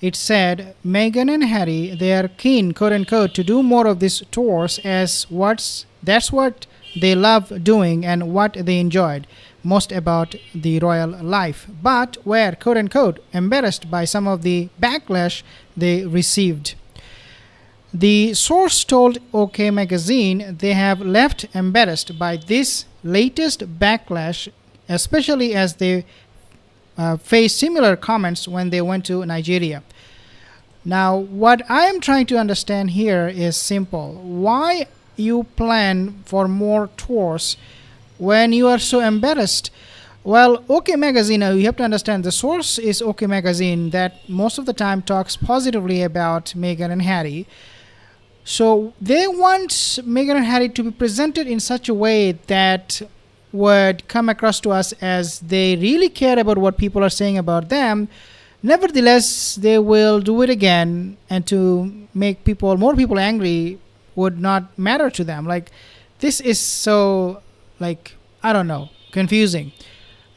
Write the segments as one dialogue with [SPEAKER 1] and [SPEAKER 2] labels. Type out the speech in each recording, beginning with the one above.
[SPEAKER 1] It said Meghan and Harry, they are keen, quote unquote, to do more of these tours as that's what they love doing and what they enjoyed most about the royal life, but were, quote unquote, embarrassed by some of the backlash they received. The source told OK Magazine they have left embarrassed by this latest backlash, especially as they faced similar comments when they went to Nigeria. Now, what I am trying to understand here is simple. Why you plan for more tours when you are so embarrassed? Well, OK Magazine, you have to understand the source is OK Magazine that most of the time talks positively about Meghan and Harry. So they want Meghan and Harry to be presented in such a way that would come across to us as they really care about what people are saying about them. Nevertheless, they will do it again, and to make more people angry would not matter to them. Like, this is so, like, I don't know, confusing.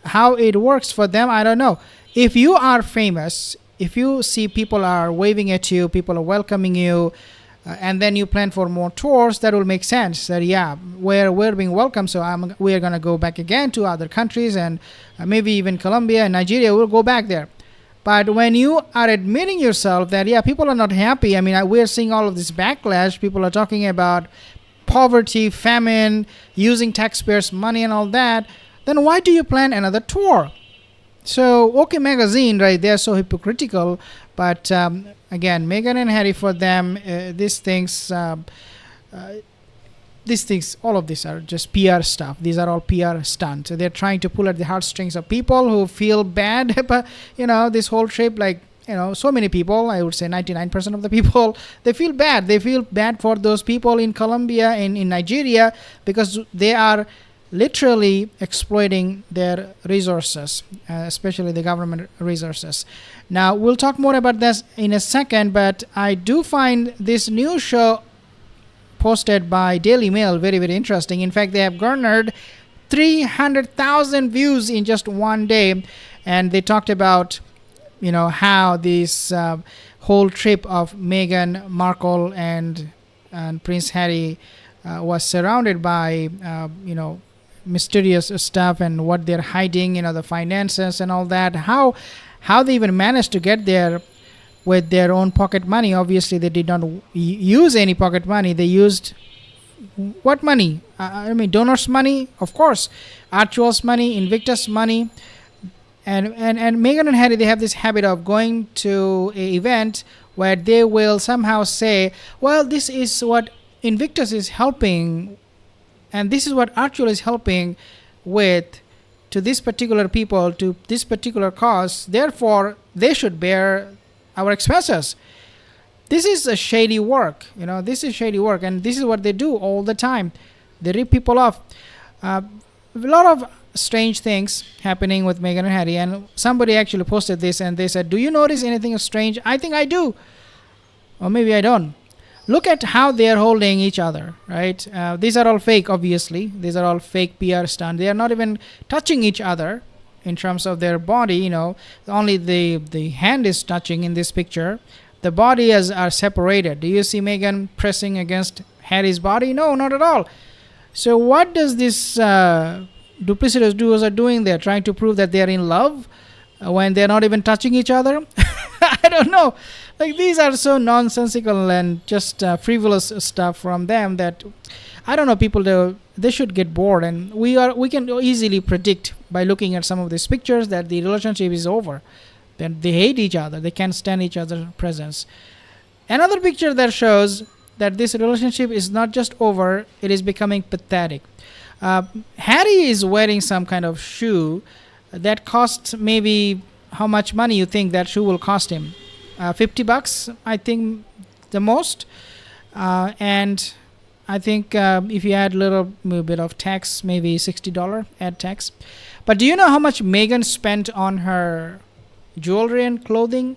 [SPEAKER 1] How it works for them, I don't know. If you are famous, if you see people are waving at you, people are welcoming you, and then you plan for more tours, that will make sense. That yeah, we're being welcome, so we are gonna go back again to other countries, and maybe even Colombia and Nigeria. We'll go back there. But when you are admitting yourself that yeah, people are not happy. I mean, we're seeing all of this backlash. People are talking about poverty, famine, using taxpayers' money, and all that. Then why do you plan another tour? So, OK Magazine, right, they're so hypocritical. But again, Meghan and Harry, for them, these things, all of these are just PR stuff. These are all PR stunts. So they're trying to pull at the heartstrings of people who feel bad about, this whole trip. Like, so many people, I would say 99% of the people, they feel bad. They feel bad for those people in Colombia and in Nigeria because they are literally exploiting their resources, especially the government resources. Now, we'll talk more about this in a second, but I do find this new show posted by Daily Mail very, very interesting. In fact, they have garnered 300,000 views in just one day, and they talked about, how this whole trip of Meghan Markle and Prince Harry was surrounded by, mysterious stuff and what they're hiding, the finances and all that. How they even managed to get there with their own pocket money. Obviously, they did not use any pocket money. They used what money? Donors' money, of course, Archewell's money, Invictus money, and Meghan and Harry, they have this habit of going to an event where they will somehow say, well, this is what Invictus is helping, and this is what Archewell is helping with to this particular people, to this particular cause. Therefore, they should bear our expenses. This is a shady work. This is shady work, and this is what they do all the time. They rip people off. A lot of strange things happening with Meghan and Harry, and somebody actually posted this, and they said, do you notice anything strange? I think I do. Or maybe I don't. Look at how they are holding each other, right? These are all fake, obviously. These are all fake PR stunts. They are not even touching each other in terms of their body. Only the hand is touching in this picture. The body are separated. Do you see Meghan pressing against Harry's body? No, not at all. So what does this duplicitous duos are doing there? Trying to prove that they are in love when they're not even touching each other? I don't know. Like, these are so nonsensical and just frivolous stuff from them that I don't know. People, they should get bored, and we can easily predict by looking at some of these pictures that the relationship is over. Then they hate each other. They can't stand each other's presence. Another picture that shows that this relationship is not just over; it is becoming pathetic. Harry is wearing some kind of shoe that costs maybe, how much money you think that shoe will cost him? $50, I think, the most. And I think if you add a little bit of tax, maybe $60 add tax. But do you know how much Meghan spent on her jewelry and clothing?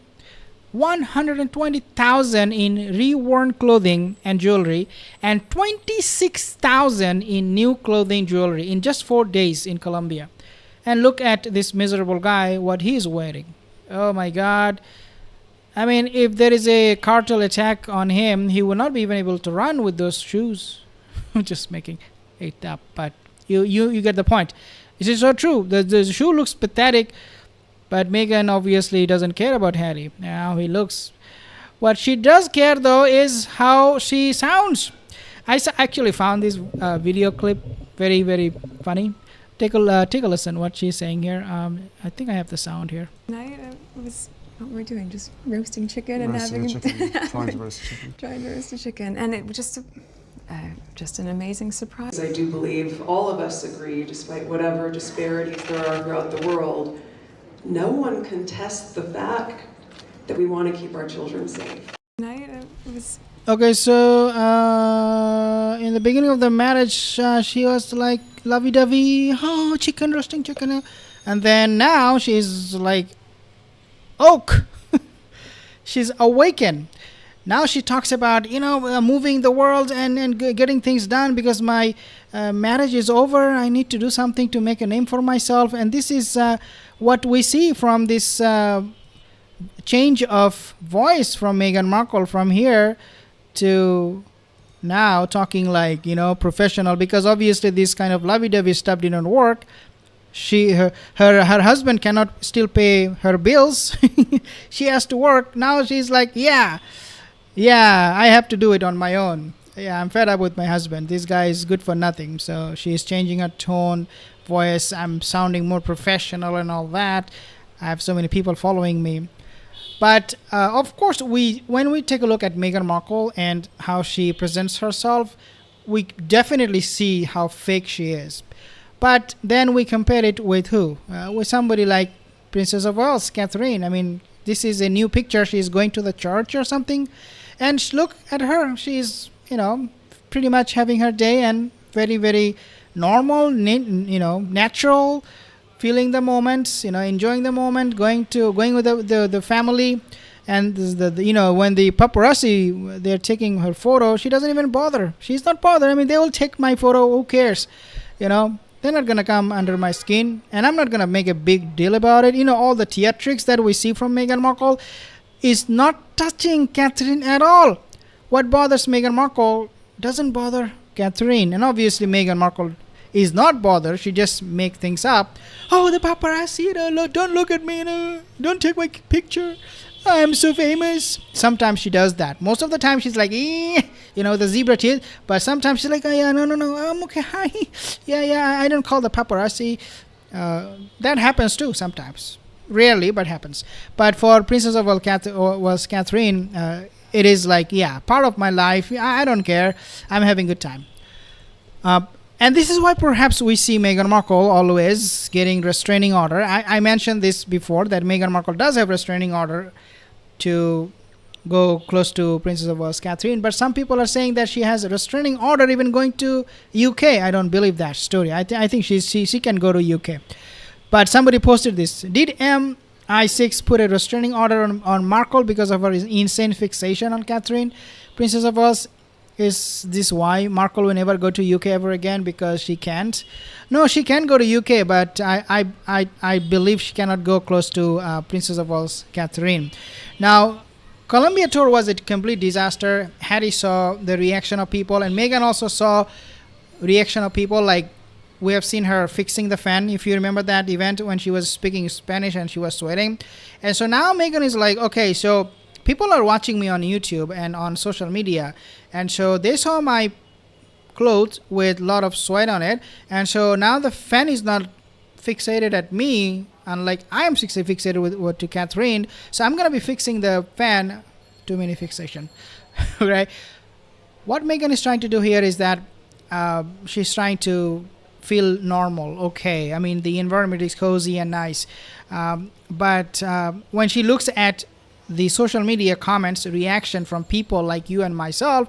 [SPEAKER 1] $120,000 in reworn clothing and jewelry, and $26,000 in new clothing jewelry in just 4 days in Colombia. And look at this miserable guy, what he's wearing. Oh my God. I mean, if there is a cartel attack on him, he will not be even able to run with those shoes. Just making it up, but you get the point. This is so true. The shoe looks pathetic, but Meghan obviously doesn't care about Harry. How he looks. What she does care though is how she sounds. Actually found this video clip very very funny. Take a listen what she's saying here. I think I have the sound here.
[SPEAKER 2] Tonight was what we're doing, just roasting chicken and
[SPEAKER 3] Roasting
[SPEAKER 2] having
[SPEAKER 3] chicken, trying to roast chicken.
[SPEAKER 2] trying to roast a chicken, and it was just an amazing surprise.
[SPEAKER 4] I do believe all of us agree, despite whatever disparities there are throughout the world, no one contests the fact that we want to keep our children safe.
[SPEAKER 2] Tonight was
[SPEAKER 1] Okay, so in the beginning of the marriage, she was like lovey-dovey, oh, chicken, roasting chicken, and then now she's like oak. She's awakened. Now she talks about moving the world and getting things done because my marriage is over. I need to do something to make a name for myself, and this is what we see from this change of voice from Meghan Markle from here to now talking like professional, because obviously this kind of lovey-dovey stuff didn't work. Her husband cannot still pay her bills. She has to work. Now she's like, yeah, I have to do it on my own. Yeah, I'm fed up with my husband. This guy is good for nothing. So she's changing her tone, voice. I'm sounding more professional and all that. I have so many people following me. But of course, when we take a look at Meghan Markle and how she presents herself, we definitely see how fake she is. But then we compare it with who? With somebody like Princess of Wales, Catherine. I mean, this is a new picture. She's going to the church or something. And look at her. She's, pretty much having her day and very, very normal, natural, feeling the moments, enjoying the moment, going with the family. And when the paparazzi, they're taking her photo, she doesn't even bother. She's not bothered. I mean, they will take my photo. Who cares? They're not going to come under my skin, and I'm not going to make a big deal about it. All the theatrics that we see from Meghan Markle is not touching Catherine at all. What bothers Meghan Markle doesn't bother Catherine. And obviously Meghan Markle is not bothered. She just make things up. Oh, the paparazzi, don't look at me, don't take my picture. I am so famous. Sometimes she does that. Most of the time she's like, the zebra teeth. But sometimes she's like, oh yeah, no, I'm okay, hi. Yeah, I don't call the paparazzi. That happens too sometimes. Rarely, but happens. But for Princess of Wales, Catherine, it is like, part of my life. I don't care. I'm having a good time. And this is why perhaps we see Meghan Markle always getting restraining order. I mentioned this before, that Meghan Markle does have restraining order to go close to Princess of Wales, Catherine. But some people are saying that she has a restraining order even going to UK. I don't believe that story. I think she can go to UK. But somebody posted this. Did MI6 put a restraining order on Markle because of her insane fixation on Catherine, Princess of Wales? Is this why Markle will never go to UK ever again, because she can't? No, she can go to UK, but I believe she cannot go close to Princess of Wales, Catherine. Now, Colombia tour was a complete disaster. Harry saw the reaction of people, and Meghan also saw reaction of people. Like, we have seen her fixing the fan, if you remember that event when she was speaking Spanish and she was sweating. And so now Meghan is like, okay, so people are watching me on YouTube and on social media, and so they saw my clothes with a lot of sweat on it, and so now the fan is not fixated at me, unlike I am fixated with to Catherine. So I'm gonna be fixing the fan. Too many fixation. Right? What Meghan is trying to do here is that she's trying to feel normal. Okay, I mean, the environment is cozy and nice, but when she looks at the social media comments, reaction from people like you and myself,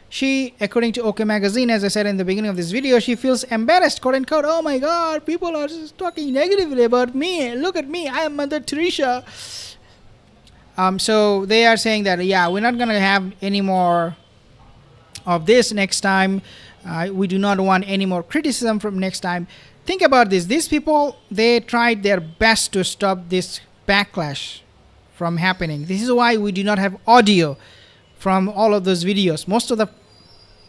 [SPEAKER 1] she, according to OK Magazine, as I said in the beginning of this video, she feels embarrassed, quote unquote. Oh my God, people are just talking negatively about me. Look at me, I am Mother Teresa. So they are saying that, we're not going to have any more of this next time. We do not want any more criticism from next time. Think about this. These people, they tried their best to stop this backlash from happening. This is why we do not have audio from all of those videos. Most of the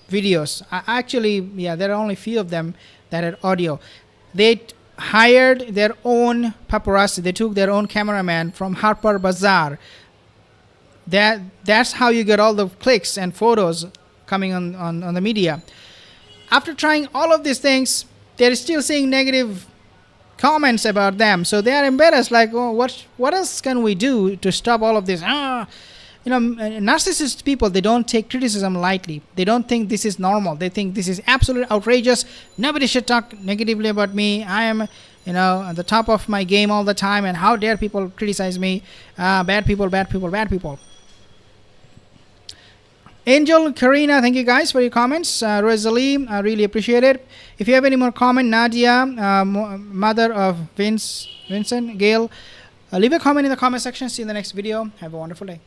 [SPEAKER 1] videos, actually, yeah, there are only few of them that had audio. They hired their own paparazzi. They took their own cameraman from Harper Bazaar. That's how you get all the clicks and photos coming on the media. After trying all of these things, they're still seeing negative comments about them. So they are embarrassed, like, oh, what else can we do to stop all of this? Narcissist people, they don't take criticism lightly. They don't think this is normal. They think this is absolutely outrageous. Nobody should talk negatively about me. I am, at the top of my game all the time, and how dare people criticize me? Bad people, bad people, bad people. Angel, Karina, thank you guys for your comments. Rosalie, I really appreciate it. If you have any more comment, Nadia, mother of Vincent, Gail, leave a comment in the comment section. See you in the next video. Have a wonderful day.